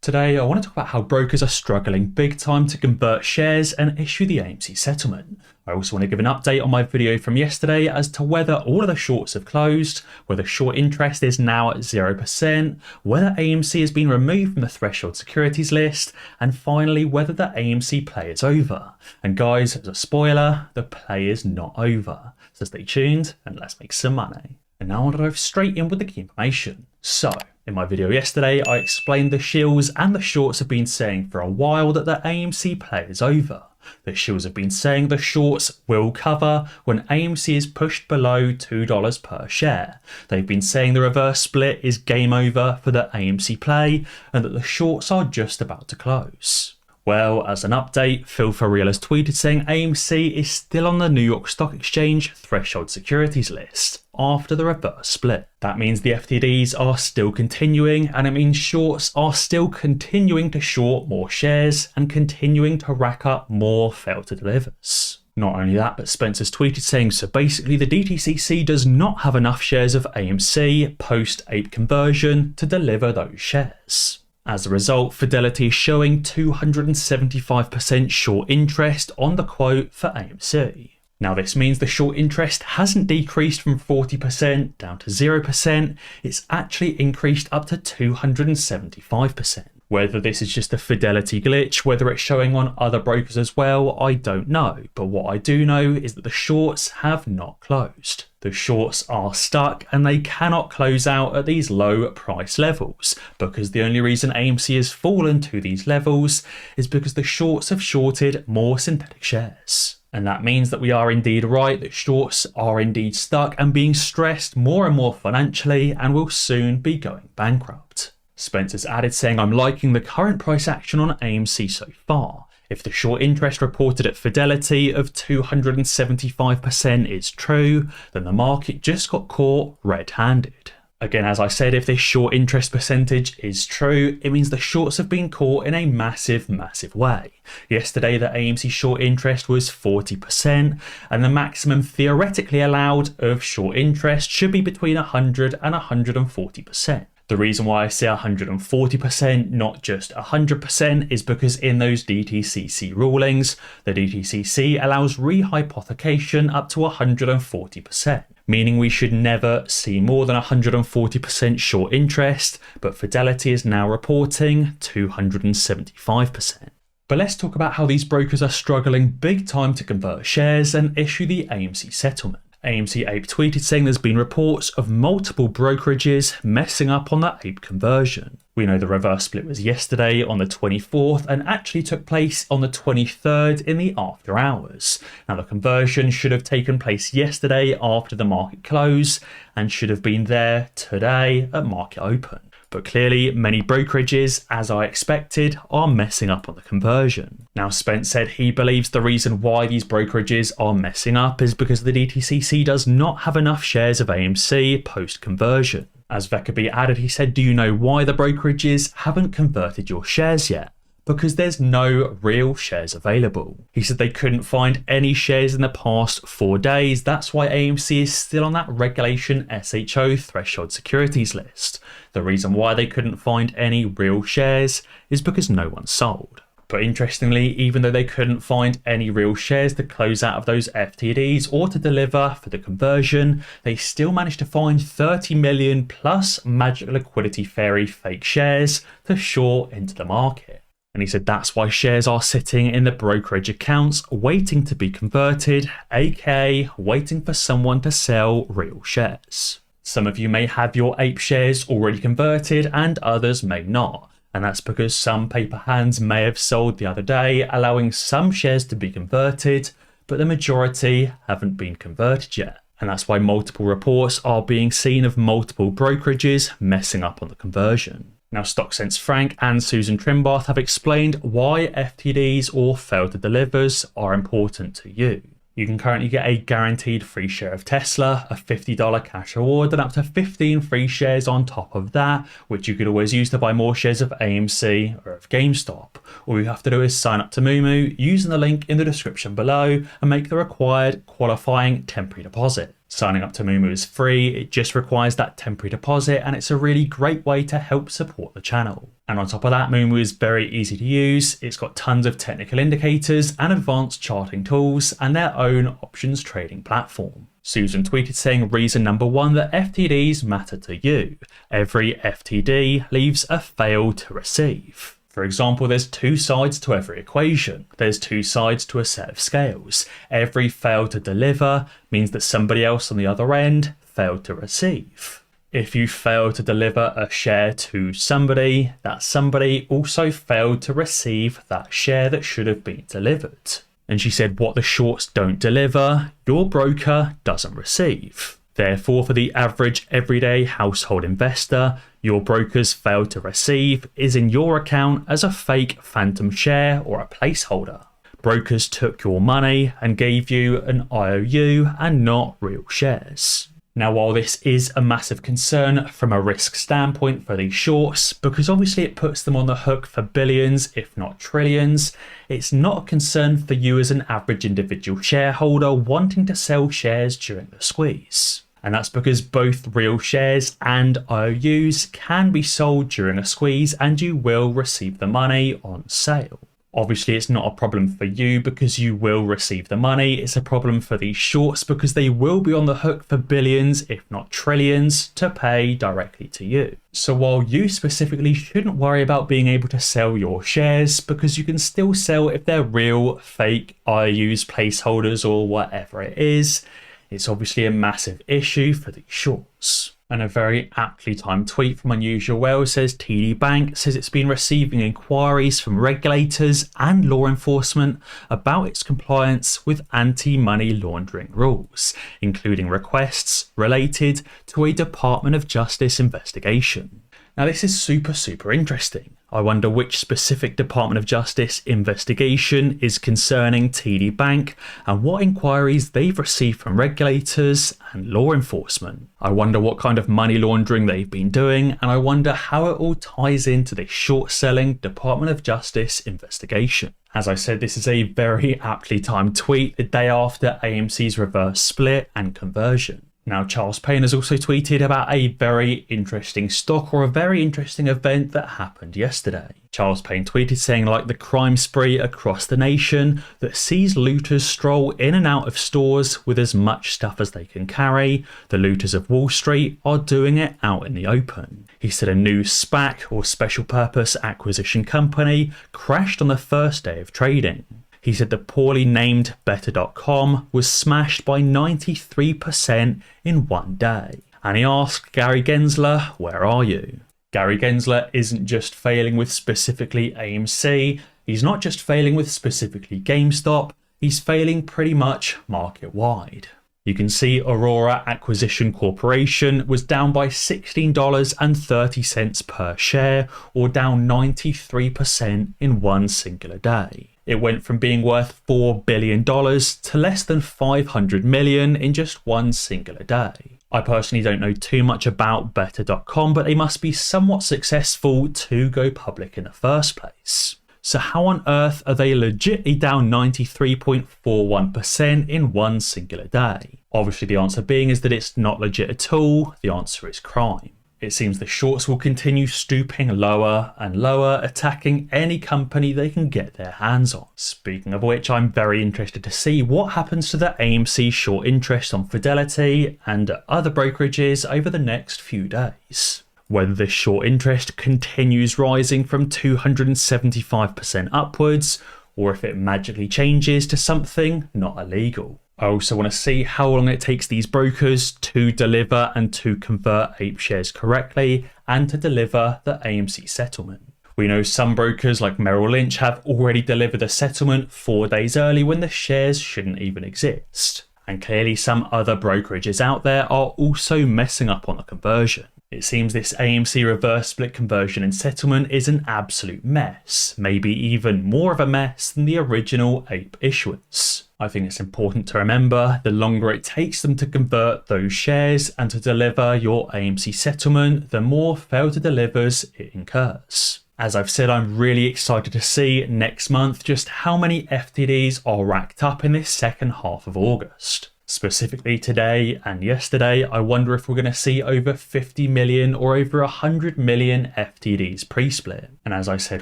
Today, I want to talk about how brokers are struggling big time to convert shares and issue the AMC settlement. I also want to give an update on my video from yesterday as to whether all of the shorts have closed, whether short interest is now at 0%, whether AMC has been removed from the threshold securities list, and finally whether the AMC play is over. And guys, as a spoiler, the play is not over. So stay tuned and let's make some money. And now I want to dive straight in with the key information. So, in my video yesterday, I explained the shills and the shorts have been saying for a while that the AMC play is over. The shills have been saying the shorts will cover when AMC is pushed below $2 per share. They've been saying the reverse split is game over for the AMC play and that the shorts are just about to close. Well, as an update, Phil for Real has tweeted saying AMC is still on the New York Stock Exchange threshold securities list after the reverse split. That means the FTDs are still continuing, and it means shorts are still continuing to short more shares and continuing to rack up more fail to delivers. Not only that, but Spencer's tweeted saying, so basically the DTCC does not have enough shares of AMC post-ape conversion to deliver those shares. As a result, Fidelity is showing 275% short interest on the quote for AMC. Now this means the short interest hasn't decreased from 40% down to 0%, it's actually increased up to 275%. Whether this is just a Fidelity glitch, whether it's showing on other brokers as well, I don't know. But what I do know is that the shorts have not closed. The shorts are stuck and they cannot close out at these low price levels because the only reason AMC has fallen to these levels is because the shorts have shorted more synthetic shares. And that means that we are indeed right that shorts are indeed stuck and being stressed more and more financially and will soon be going bankrupt. Spencer's added saying, I'm liking the current price action on AMC so far. If the short interest reported at Fidelity of 275% is true, then the market just got caught red-handed. Again, as I said, if this short interest percentage is true, it means the shorts have been caught in a massive way. Yesterday, the AMC short interest was 40%, and the maximum theoretically allowed of short interest should be between 100 and 140%. The reason why I say 140%, not just 100%, is because in those DTCC rulings, the DTCC allows rehypothecation up to 140%, meaning we should never see more than 140% short interest, but Fidelity is now reporting 275%. But let's talk about how these brokers are struggling big time to convert shares and issue the AMC settlement. AMC Ape tweeted saying there's been reports of multiple brokerages messing up on that Ape conversion. We know the reverse split was yesterday on the 24th and actually took place on the 23rd in the after hours. Now the conversion should have taken place yesterday after the market close and should have been there today at market open. But clearly many brokerages, as I expected, are messing up on the conversion. Now Spence said he believes the reason why these brokerages are messing up is because the DTCC does not have enough shares of AMC post-conversion. As Vekaby added, he said, do you know why the brokerages haven't converted your shares yet? Because there's no real shares available. He said they couldn't find any shares in the past 4 days. That's why AMC is still on that regulation SHO threshold securities list. The reason why they couldn't find any real shares is because no one sold. But interestingly, even though they couldn't find any real shares to close out of those FTDs or to deliver for the conversion, they still managed to find 30 million plus Magic Liquidity Fairy fake shares to short into the market. And he said that's why shares are sitting in the brokerage accounts waiting to be converted, aka waiting for someone to sell real shares. Some of you may have your Ape shares already converted and others may not. And that's because some paper hands may have sold the other day, allowing some shares to be converted, but the majority haven't been converted yet. And that's why multiple reports are being seen of multiple brokerages messing up on the conversion. Now, StockSense Frank and Susan Trimbath have explained why FTDs or failed to delivers are important to you. You can currently get a guaranteed free share of Tesla, a $50 cash reward, and up to 15 free shares on top of that, which you could always use to buy more shares of AMC or of GameStop. All you have to do is sign up to Moomoo using the link in the description below and make the required qualifying temporary deposit. Signing up to Moomoo is free, it just requires that temporary deposit, and it's a really great way to help support the channel. And on top of that, Moomoo is very easy to use, it's got tons of technical indicators and advanced charting tools, and their own options trading platform. Susan tweeted saying reason number 1 that FTDs matter to you. Every FTD leaves a fail to receive. For example, there's 2 sides to every equation. There's 2 sides to a set of scales. Every fail to deliver means that somebody else on the other end failed to receive. If you fail to deliver a share to somebody, that somebody also failed to receive that share that should have been delivered. And she said what the shorts don't deliver, your broker doesn't receive. Therefore, for the average everyday household investor, your broker's failed to receive is in your account as a fake phantom share or a placeholder. Brokers took your money and gave you an IOU and not real shares. Now, while this is a massive concern from a risk standpoint for these shorts, because obviously it puts them on the hook for billions, if not trillions, it's not a concern for you as an average individual shareholder wanting to sell shares during the squeeze. And that's because both real shares and IOUs can be sold during a squeeze and you will receive the money on sale. Obviously, it's not a problem for you because you will receive the money. It's a problem for these shorts because they will be on the hook for billions, if not trillions, to pay directly to you. So while you specifically shouldn't worry about being able to sell your shares because you can still sell if they're real, fake, IOUs, placeholders, or whatever it is, it's obviously a massive issue for these shorts. And a very aptly timed tweet from Unusual Wells says TD Bank says it's been receiving inquiries from regulators and law enforcement about its compliance with anti-money laundering rules, including requests related to a Department of Justice investigation. Now this is super interesting. I wonder which specific Department of Justice investigation is concerning TD Bank and what inquiries they've received from regulators and law enforcement. I wonder what kind of money laundering they've been doing, and I wonder how it all ties into this short-selling Department of Justice investigation. As I said, this is a very aptly timed tweet the day after AMC's reverse split and conversion. Now, Charles Payne has also tweeted about a very interesting stock or a very interesting event that happened yesterday. Charles Payne tweeted saying, like the crime spree across the nation that sees looters stroll in and out of stores with as much stuff as they can carry, the looters of Wall Street are doing it out in the open. He said a new SPAC or special purpose acquisition company crashed on the first day of trading. He said the poorly named Better.com was smashed by 93% in one day. And he asked Gary Gensler, where are you? Gary Gensler isn't just failing with specifically AMC, he's not just failing with specifically GameStop, he's failing pretty much market-wide. You can see Aurora Acquisition Corporation was down by $16.30 per share, or down 93% in one singular day. It went from being worth $4 billion to less than $500 million in just one singular day. I personally don't know too much about Better.com, but they must be somewhat successful to go public in the first place. So how on earth are they legitly down 93.41% in one singular day? Obviously the answer being is that it's not legit at all. The answer is crime. It seems the shorts will continue stooping lower and lower, attacking any company they can get their hands on. Speaking of which, I'm very interested to see what happens to the AMC short interest on Fidelity and other brokerages over the next few days. Whether this short interest continues rising from 275% upwards, or if it magically changes to something not illegal. I also want to see how long it takes these brokers to deliver and to convert APE shares correctly and to deliver the AMC settlement. We know some brokers like Merrill Lynch have already delivered a settlement 4 days early when the shares shouldn't even exist. And clearly some other brokerages out there are also messing up on the conversion. It seems this AMC reverse split conversion and settlement is an absolute mess, maybe even more of a mess than the original APE issuance. I think it's important to remember the longer it takes them to convert those shares and to deliver your AMC settlement, the more fail to delivers it incurs. As I've said, I'm really excited to see next month just how many FTDs are racked up in this second half of August. Specifically today and yesterday, I wonder if we're going to see over 50 million or over 100 million FTDs pre-split. And as I said,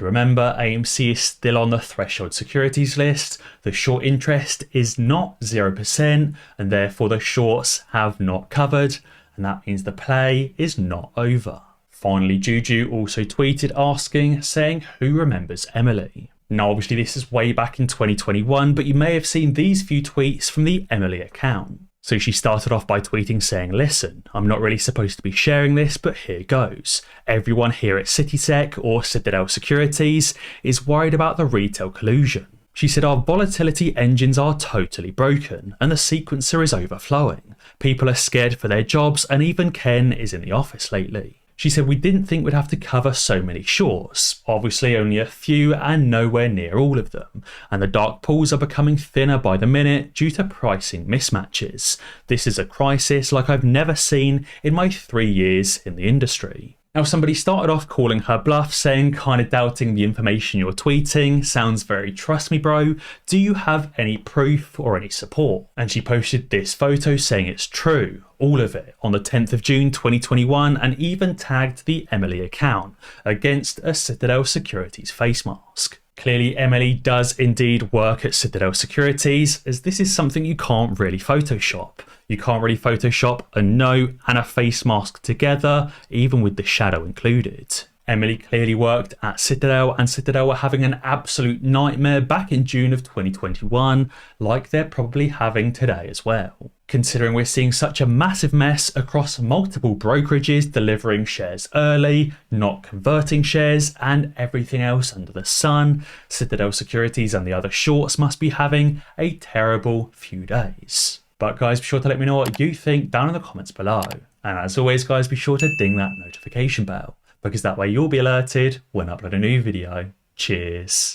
remember, AMC is still on the threshold securities list. The short interest is not 0%, and therefore the shorts have not covered, and that means the play is not over. Finally, Juju also tweeted asking, saying, who remembers Emily? Now, obviously, this is way back in 2021, but you may have seen these few tweets from the Emily account. So she started off by tweeting saying, listen, I'm not really supposed to be sharing this, but here goes. Everyone here at Citysec or Citadel Securities is worried about the retail collusion. She said, our volatility engines are totally broken and the sequencer is overflowing. People are scared for their jobs and even Ken is in the office lately. She said, we didn't think we'd have to cover so many shorts. Obviously only a few and nowhere near all of them. And the dark pools are becoming thinner by the minute due to pricing mismatches. This is a crisis like I've never seen in my 3 years in the industry. Now, somebody started off calling her bluff, saying, kind of doubting the information you're tweeting. Sounds very trust me, bro. Do you have any proof or any support? And she posted this photo saying it's true, all of it, on the 10th of June 2021, and even tagged the Emily account against a Citadel Securities face mask. Clearly, Emily does indeed work at Citadel Securities, as this is something you can't really Photoshop. You can't really Photoshop a note and a face mask together, even with the shadow included. Emily clearly worked at Citadel, and Citadel were having an absolute nightmare back in June of 2021, like they're probably having today as well. Considering we're seeing such a massive mess across multiple brokerages delivering shares early, not converting shares, and everything else under the sun, Citadel Securities and the other shorts must be having a terrible few days. But guys, be sure to let me know what you think down in the comments below. And as always guys, be sure to ding that notification bell, because that way you'll be alerted when I upload a new video. Cheers.